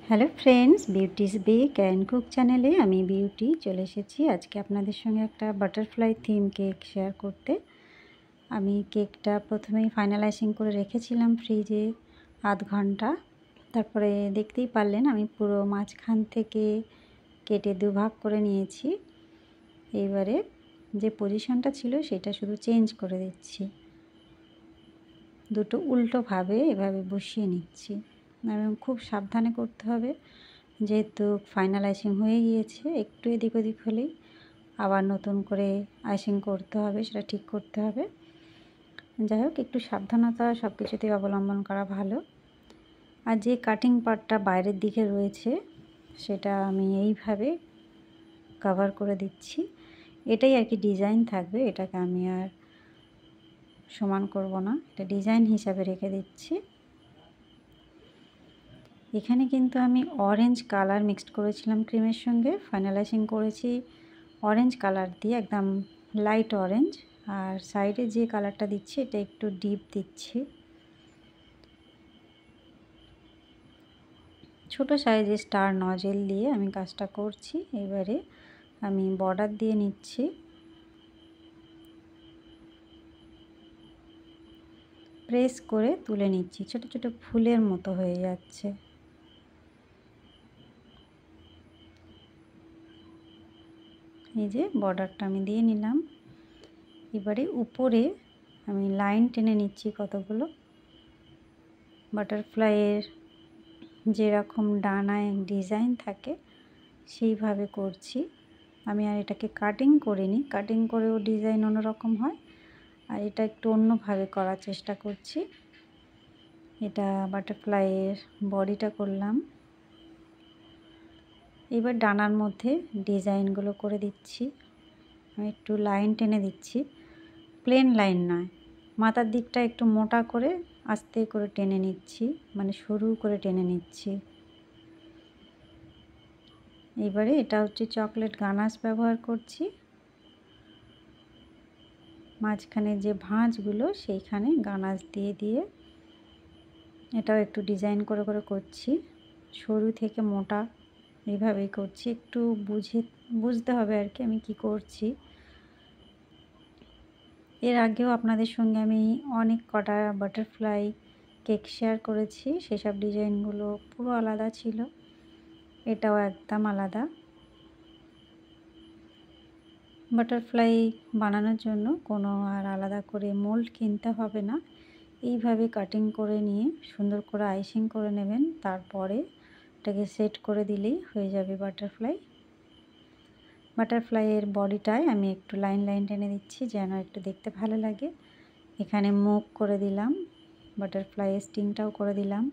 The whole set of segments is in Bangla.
Hello friends, Beauty's bake and cook চ্যানেলে আমি বিউটি চলে এসেছি আজকে আপনাদের সঙ্গে একটা বাটারফ্লাই থিম কেক শেয়ার করতে। আমি কেকটা প্রথমেই ফাইনালাইজিং করে রেখেছিলাম ফ্রিজে আধ ঘন্টা। তারপরে দেখতেই পারলেন আমি পুরো মাঝখান থেকে কেটে দুভাগ করে নিয়েছি। এইবারে যে পজিশনটা ছিল সেটা শুধু চেঞ্জ করে দিচ্ছি, দুটো উল্টোভাবে এভাবে বসিয়ে নিচ্ছি এবং খুব সাবধানে করতে হবে, যেহেতু ফাইনালাইজিং হয়ে গিয়েছে। একটু এদিক ওদিক হলেই আবার নতুন করে আইসিং করতে হবে, সেটা ঠিক করতে হবে। যাই হোক, একটু সাবধানতা সব কিছুতেই অবলম্বন করা ভালো। আর যে কাটিং পার্টটা বাইরের দিকে রয়েছে সেটা আমি এইভাবে কভার করে দিচ্ছি। এটাই আর কি ডিজাইন থাকবে, এটাকে আমি আর সমান করব না, এটা ডিজাইন হিসাবে রেখে দিচ্ছি। এখানে কিন্তু আমি অরেঞ্জ কালার মিক্সড করেছিলাম ক্রিমের সঙ্গে, ফাইনালাইজিং করেছি অরেঞ্জ কালার দিয়ে, একদম লাইট অরেঞ্জ। আর সাইডে যে কালারটা দিচ্ছি এটা একটু ডিপ দিচ্ছি। ছোট সাইজে স্টার নজেল দিয়ে আমি কাজটা করছি। এবারে আমি বর্ডার দিয়ে নিচ্ছি। প্রেস করে তুলে নিচ্ছি, ছোট ছোট ফুলের মতো হয়ে যাচ্ছে। এই যে বর্ডারটা আমি দিয়ে নিলাম। এবারে উপরে আমি লাইন টেনে নিচ্ছি কতগুলো। বাটারফ্লাইয়ের যেরকম ডানায় ডিজাইন থাকে সেইভাবে করছি আমি। আর এটাকে কাটিং করিনি, কাটিং করেও ডিজাইন অন্যরকম হয়, আর এটা একটু অন্যভাবে করার চেষ্টা করছি। এটা বাটারফ্লাইয়ের বডিটা করলাম। এবার ডানার মধ্যে ডিজাইনগুলো করে দিচ্ছি। আমি একটু লাইন টেনে দিচ্ছি, প্লেন লাইন নয়, মাথার দিকটা একটু মোটা করে আস্তে করে টেনে নিচ্ছি, মানে সরু করে টেনে নিচ্ছি। এবারে এটা হচ্ছে চকলেট গানাশ ব্যবহার করছি। মাঝখানে যে ভাঁজগুলো সেইখানে গানাশ দিয়ে দিয়ে এটাও একটু ডিজাইন করে করে করছি, সরু থেকে মোটা এইভাবেই করছি। একটু বুঝতে হবে আর কি আমি কি করছি। এর আগেও আপনাদের সঙ্গে আমি অনেক কটা বাটারফ্লাই কেক শেয়ার করেছি, সেসব ডিজাইনগুলো পুরো আলাদা ছিল, এটাও একদম আলাদা। বাটারফ্লাই বানানোর জন্য কোনো আর আলাদা করে মোল্ড কিনতে হবে না। এইভাবে কাটিং করে নিয়ে সুন্দর করে আইসিং করে নেবেন, তারপরে এটাকে সেট করে দিলেই হয়ে যাবে বাটারফ্লাই। বাটারফ্লাইয়ের বডিটায় আমি একটু লাইন লাইন টেনে দিচ্ছি যেন একটু দেখতে ভালো লাগে। এখানে মুখ করে দিলাম, বাটারফ্লাইয়ের স্টিংটাও করে দিলাম।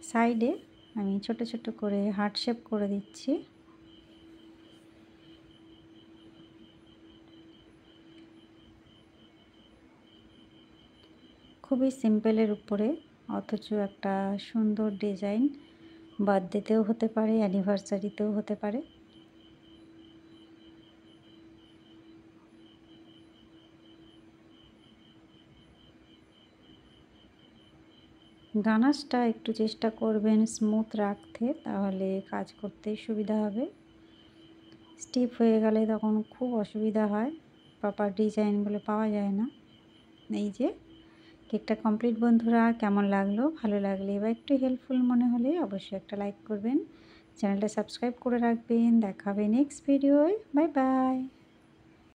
সাইডে আমি ছোট ছোট করে হার্ট শেপ করে দিচ্ছি। খুবই সিম্পলের উপরে, অথচ একটা সুন্দর ডিজাইন। বার্থডেতেও হতে পারে, অ্যানিভার্সারিতেও হতে পারে। গানাশটা একটু চেষ্টা করবেন স্মুথ রাখতে, তাহলে কাজ করতে সুবিধা হবে। স্টিফ হয়ে গেলে তখন খুব অসুবিধা হয়, প্রপার ডিজাইনগুলো পাওয়া যায় না। এই যে কেকটা কমপ্লিট বন্ধুরা, কেমন লাগলো? ভালো লাগলে বা একটু হেল্পফুল মনে হলে অবশ্যই একটা লাইক করবেন, চ্যানেলটা সাবস্ক্রাইব করে রাখবেন। দেখা হবে নেক্সট ভিডিওয়। Bye bye.